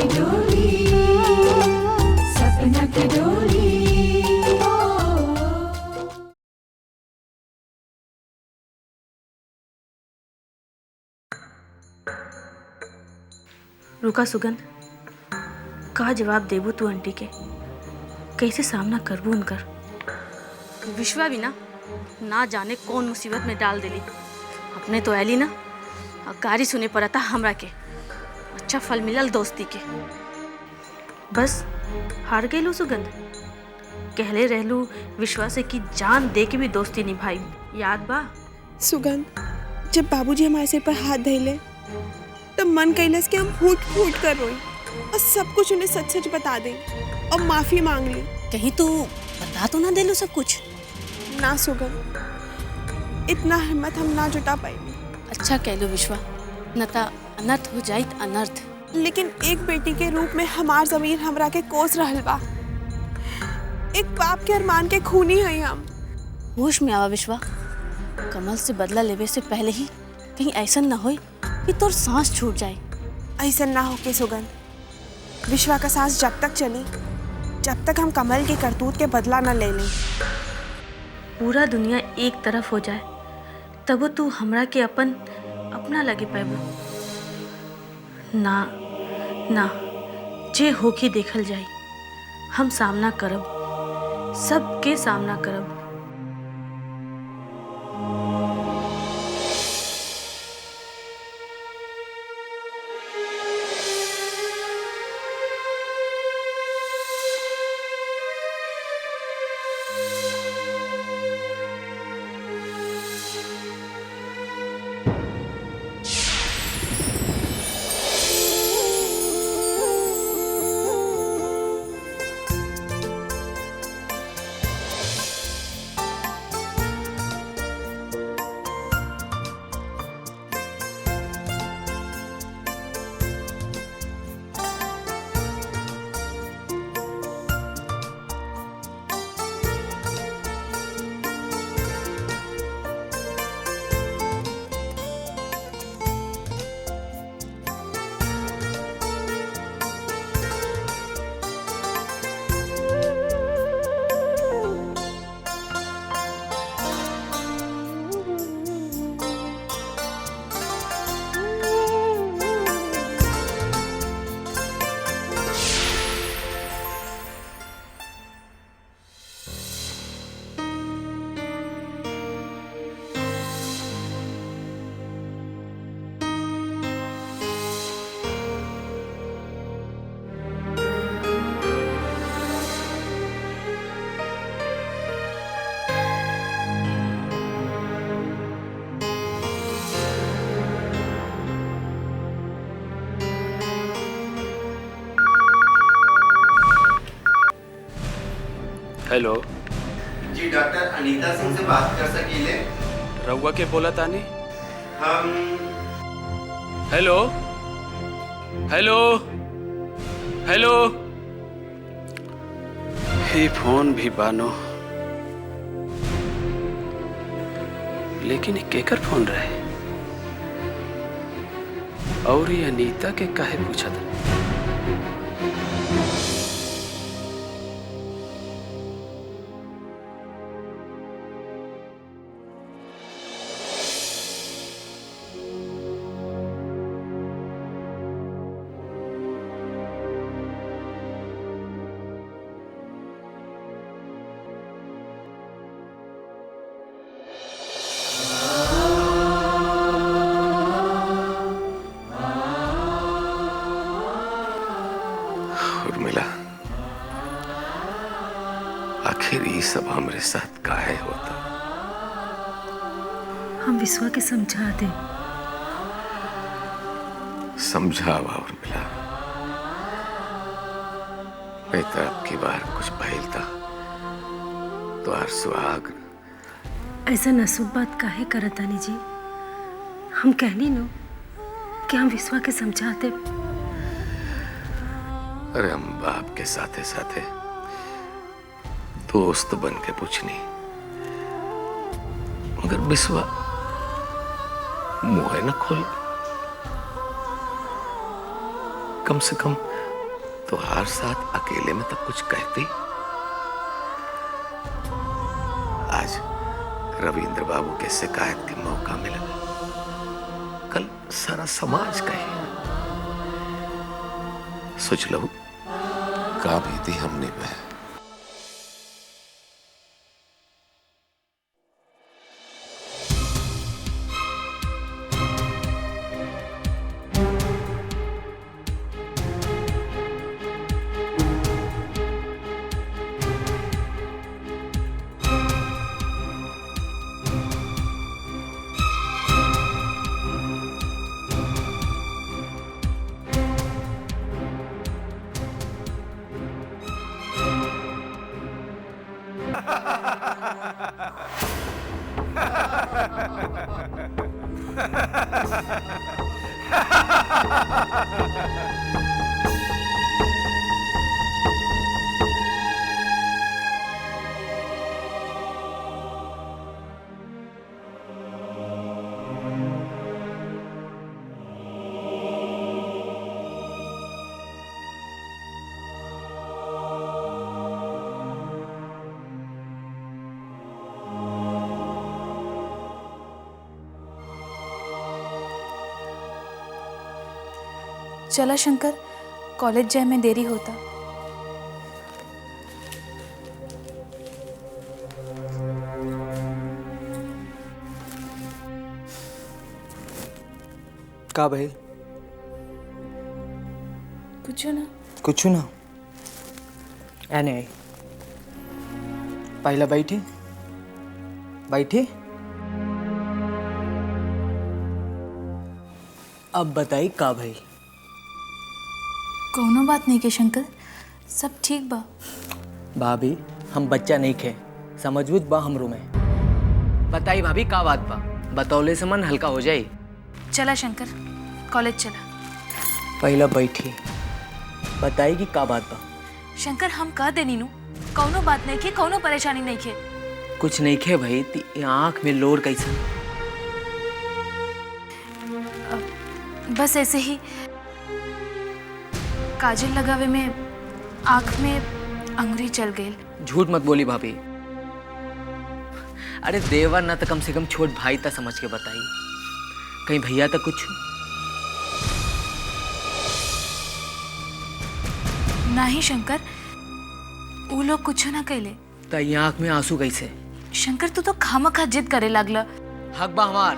की डोली, सपना की डोली। रुका सुगंध, का जवाब देबू तू आंटी के? कैसे सामना करबू उनकर? विश्वा भी ना जाने कौन मुसीबत में डाल देली। अपने तो ऐली ना अकारी सुने पड़ता हमरा के। अच्छा फल मिलल दोस्ती के। बस हार गईलू सुगंध। कहले रहलू विश्वा से कि जान दे के भी दोस्ती निभाई, याद बा? सुगंध, जब बाबूजी हमारे सिर पर हाथ धइले तब मन कैलस कि हम फूट फूट कर रोई और सब कुछ उन्हें सच सच बता दें और माफी मांग ली। कहीं तू बता तो ना देलू सब कुछ? ना सुगंध, इतना हिम्मत हम ना जुटा पाएंगे। अच्छा कहलो विश्वा, न ता अनर्थ हो जाइत अनर्थ। लेकिन एक बेटी के रूप में हमार जमीर हमरा के कोस रहल बा। एक बाप के अरमान के खूनी है हम। होश में आवा विश्वा, कमल से बदला लेवे से पहले ही कहीं ऐसा न होए कि तोर सांस छूट जाए। ऐसा ना हो के सुगंध, विश्वा का सांस जब तक चली जब तक हम कमल के करतूत के बदला न ले लें। पूरा दुनिया एक तरफ हो जाए तब तू हमरा के अपना लगे पाबू। ना ना, जे होके देखल जाए। हम सामना करब, सबके सामना करब। हेलो जी, डॉक्टर अनीता सिंह से बात कर सकीले? रउआ के बोला तानी? हम हेलो हेलो हेलो, ही फोन भी बानो, लेकिन केकर फोन रहे और ये अनीता के काहे पूछा था? उर्मिला, आखिर ये सब हमारे साथ काहे होता? हम विश्वा के समझा दे। समझावा उर्मिला, नहीं तो अब की बार कुछ भइल था तो आर सुहाग। ऐसा नसूब बात काहे करतानी जी? हम कहनी नो कि हम विश्वा के समझाते। अरे हम बाप के साथे साथे दोस्त बन के पूछनी, मगर बिस्वा मुंह न खोल। कम से कम तुम्हारे साथ अकेले में तब कुछ कहती। आज रविंद्र बाबू के शिकायत के मौका मिला, कल सारा समाज कहे। सोच लो का बीती हमने में। चला शंकर, कॉलेज जाए में देरी होता। का भाई? कुछ ना। कुछ ना। आने आई। पहला बैठी बैठी। अब बताई का भाई? कोनो बात नहीं के शंकर, सब ठीक बा। भाभी हम बच्चा नहीं खे, समझबूझ बा हमरो में। बताई भाभी का बात बा? बतौले से मन हल्का हो जाए। चला शंकर, कॉलेज चला। पहला बैठी, बताई कि का बात बा? शंकर हम कह देनी नु, कोनो बात नहीं खे, कोनो परेशानी नहीं खे। कुछ नहीं खे भाई, ती आँख में लोर कैसा? बस ऐसे ही काजल लगावे में आँख में अंगुरी चल गई। झूठ मत बोली भाभी। अरे देवर ना तो कम से कम छोट भाई ता समझ के बताई, कहीं भैया तक कुछ? नहीं शंकर, वो लोग कुछ ना कहले। ताई आँख में आंसू कैसे? शंकर तू तो खामखा जिद करे लागला। हक बा हमार,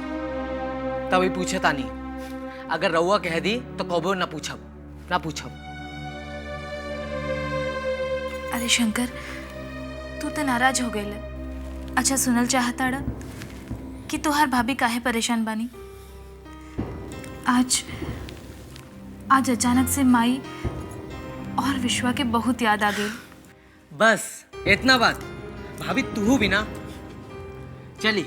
तभी पूछे तानी। अगर रउआ कह दी तो कबो ना पूछब। अरे शंकर, तू तो नाराज हो गई। अच्छा सुनल चाहता कि तुहार भाभी काहे परेशान बानी? आज अचानक से माई और विश्वा के बहुत याद आ गई। बस इतना बात? भाभी तू भी ना। चली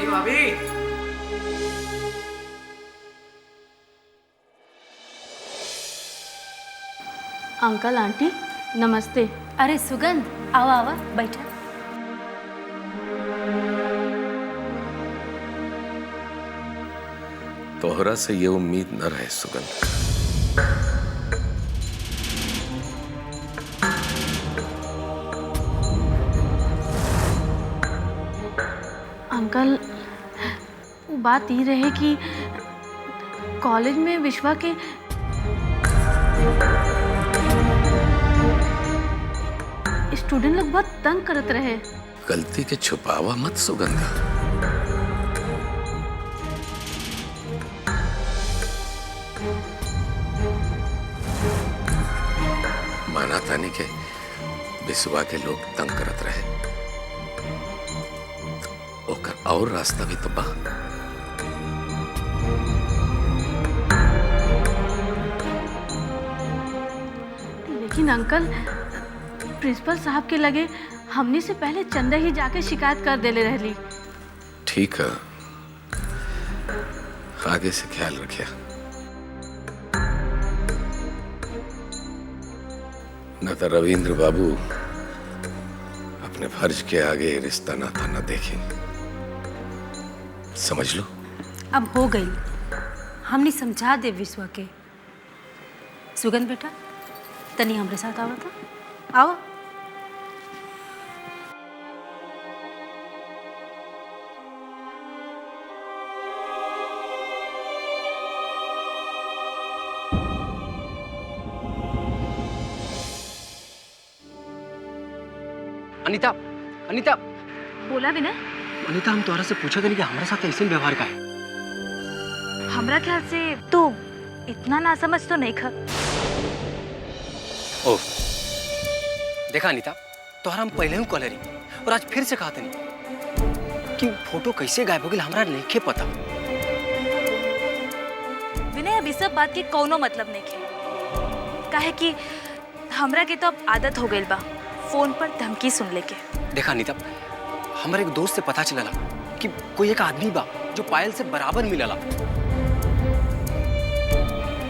भाभी। अंकल आंटी नमस्ते। अरे सुगंध, आवा आवा बैठा। तोहरा से ये उम्मीद न रहे सुगंध। अंकल बात ये रहे कि कॉलेज में विश्वा के स्टूडेंट लोग बहुत तंग करत रहे। गलती के छुपावा मत सुगंधा। माना तानी के विश्वा के लोग तंग करत रहे, ओकर और रास्ता भी तो बा। लेकिन अंकल प्रिंसिपल साहब के लगे हमने से पहले चंदा ही जाके शिकायत कर देले रहली। ठीक है, आगे से ख्याल रखिया। न तो रविंद्र बाबू अपने फर्ज के आगे रिश्ता नाता न देखें, समझ लो। अब हो गई, हमने समझा दे विश्वा के। सुगंध बेटा, तनी हमरे साथ आओ था, आओ। अनीता, अनीता, बोला विनय। अनीता, हम तोहरा से पूछा कि हमारे साथ ऐसे व्यवहार का है। हमरा ख्याल से तू इतना ना समझ तो नहीं खा। ओह, देखा अनीता, तोहरा हम पहले ही कॉल रही और आज फिर से कहा था नहीं कि फोटो कैसे गायब हो गई, हमरा नहीं पता। विनय, अभी सब बात के कोनो मतलब नहीं है, काहे कि हमरा के तो अब आदत हो गई बा फोन पर धमकी सुन लेके। देखा अनीता, हमारे एक दोस्त से पता चला कि कोई एक आदमी बा जो पायल से बराबर मिलला।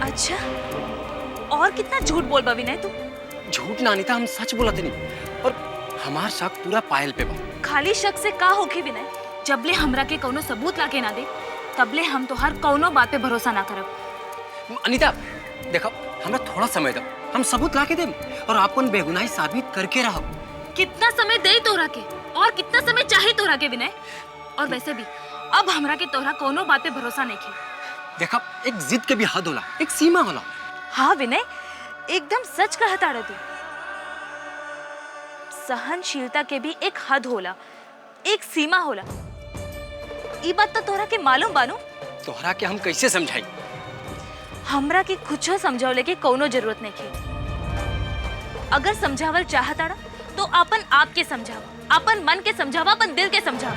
अच्छा, और कितना झूठ बोल बा विनय तू। झूठ ना अनीता, हम सच बोला थे नहीं, और हमार शक पूरा पायल पे बा। खाली शक से का होके विनय, जबले हमरा के कोनो सबूत लाके ना दे तबले हम तोहार कोनो बात पे भरोसा ना करब। अनीता देखो, हमरा थोड़ा समय दो, हम सबूत ला के देम और आपन बेगुनाही साबित करके रहो। कितना समय दे तोहरा के और कितना समय चाहे तोहरा के विनय। और वैसे भी अब हमरा के तोहरा कोनो बात पे भरोसा नहीं है। देखा, एक जिद के भी हद होला, एक सीमा होला। हाँ विनय, एकदम सच कहता रे तू। सहनशीलता के भी एक हद होला, एक सीमा होला। ई बात तो तोहरा के मालूम बानू। तोहरा के हम कैसे समझाई? हमरा के कुछो समझावले के कोनो जरूरत नहीं है। अगर समझावल चाहता ना तो अपन आप के समझावा, अपन मन के समझावा, अपन दिल के समझावा।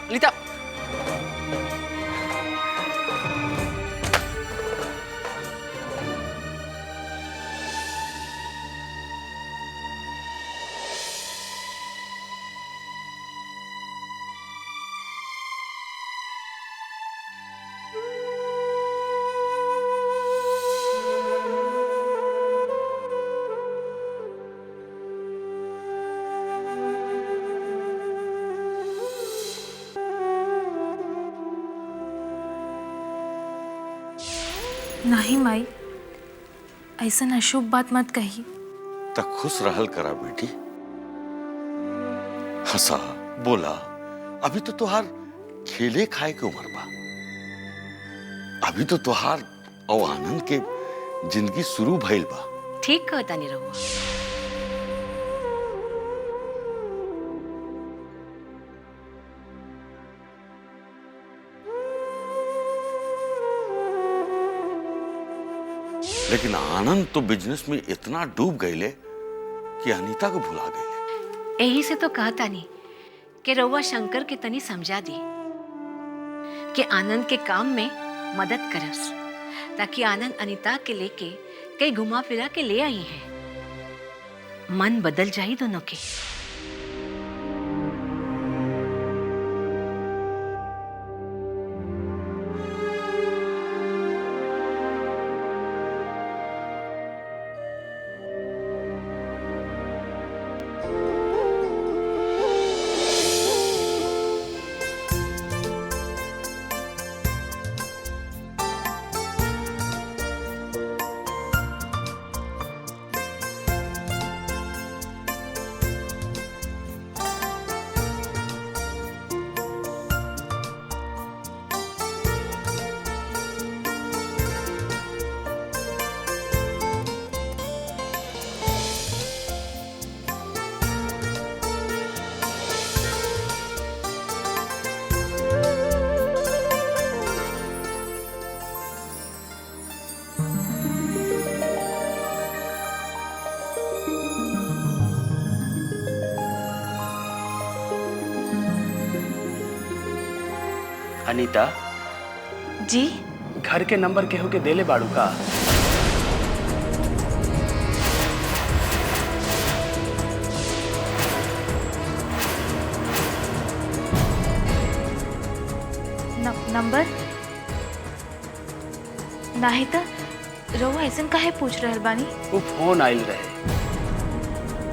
अनीता, नहीं माई, ऐसा अशुभ बात मत कही। तक खुश रहल करा बेटी, हंसा बोला। अभी तो तुहार खेले खाए के उम्र बा, अभी तो तुहार और आनंद के जिंदगी शुरू भइल बा। ठीक कहता नहीं रहुआ। लेकिन आनंद तो बिजनेस में इतना डूब गए कि अनीता को भुला गए। यही से तो कहता नहीं कि रहुआ शंकर के तनी समझा दी कि आनंद के काम में मदद करस, ताकि आनंद अनीता के लेके कई घुमा फिरा के ले आई है। मन बदल जाई दोनों के। अनीता जी, घर के नंबर केहू के देले बाड़ू का? नंबर नहीं तो रहुआ ऐसा काहे पूछ रहल बानी? वो फोन आइल रहे,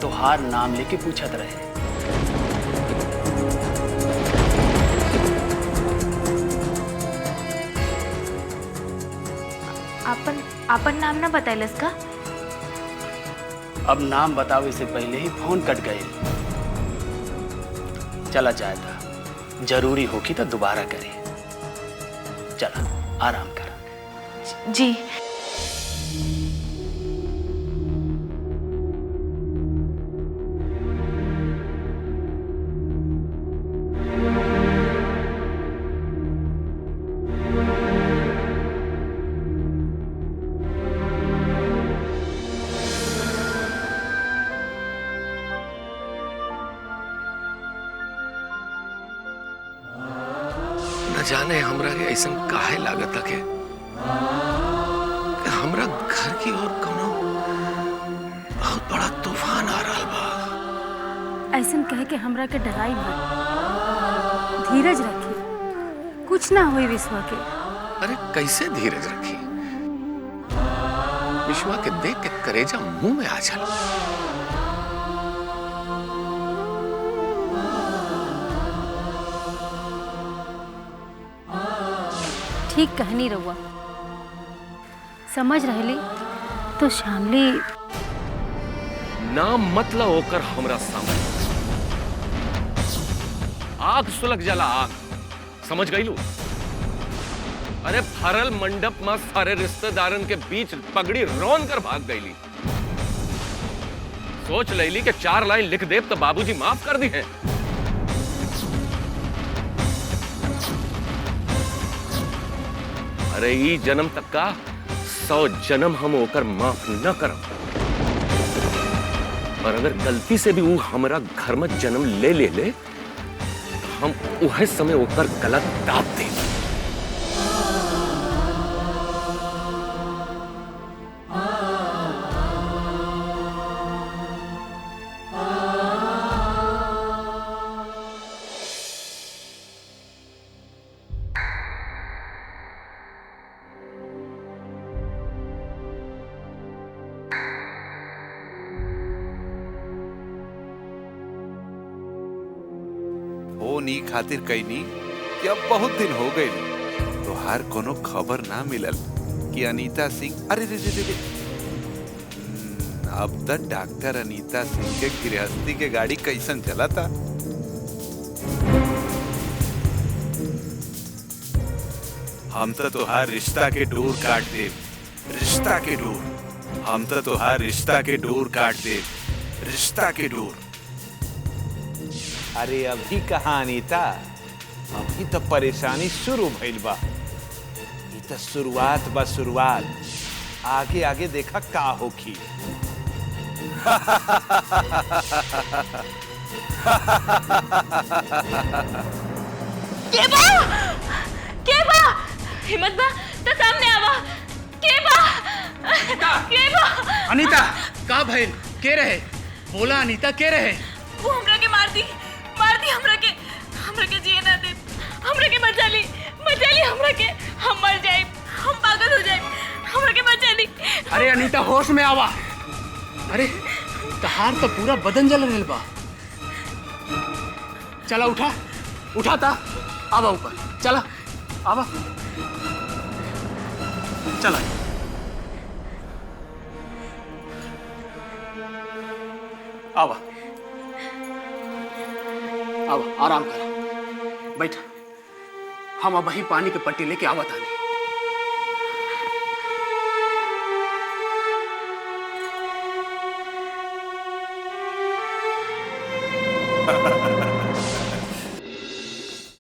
तोहार नाम लेके पूछत रहे। अपन नाम ना बताइलस का? अब नाम बतावे से पहले ही फोन कट गए। चला जाए था, जरूरी होगी तो दोबारा करे। चला आराम कर। जी। न जाने हमरा के ऐसा काहे लागत के हमरा घर की ओर कोनो बहुत बड़ा तूफान आ रहा बा। ऐसन कह के हमरा के डराई मत, धीरज रखी, कुछ ना होई विश्वा के। अरे कैसे धीरज रखी? विश्वा के देख के करेजा मुंह में आ चला। ठीक कहनी रहुआ, समझ रहली तो शामली नाम मतलब होकर हमरा सामने आग सुलग जाला आग, समझ गई लू? अरे भरल मंडप में सारे रिश्तेदारन के बीच पगड़ी रौन कर भाग गईली। सोच लैली कि 4 लाइन लिख दे तो बाबूजी माफ कर दी है। अरे ई जन्म तक का 100 जन्म हम होकर माफ न करब। और अगर गलती से भी वो हमारा घर में जन्म ले तो हम उहे समय होकर गलत दाब दे। नी खातिर कैनी कि अब बहुत दिन हो गए तो हर कोनो खबर ना मिलल कि अनीता सिंह। अरे रे रे रे, अब तक डॉक्टर अनीता सिंह के गृहस्थी के गाड़ी कैसन चला था? हम तो तुहार रिश्ता के डोर काट दे, रिश्ता के डोर। हम तो तुहार रिश्ता के डोर काट दे, रिश्ता के डोर। अरे अभी कहाँ अनीता, अभी तो परेशानी शुरू भइल बा। ये तो शुरुआत बा, शुरुआत। आगे आगे देखा का होखी। के बा हिम्मत बा तो सामने आवा। के बा अनीता का भइल? के रहे? बोला अनीता, के रहे? वो हमरा के मार दी हमरा के जिए ना दे। हमरा के बचा ली हमरा के। हम मर जाए, हम पागल हो जाए। हमरा के बचा ली। अरे अनीता होश में आवा। अरे तहार तो पूरा बदन जल रहल बा। चला उठा ता आवा ऊपर। चला आवा, चला आवा आराम कर, बैठा। हम अब वही पानी के पट्टी लेके आवत आने।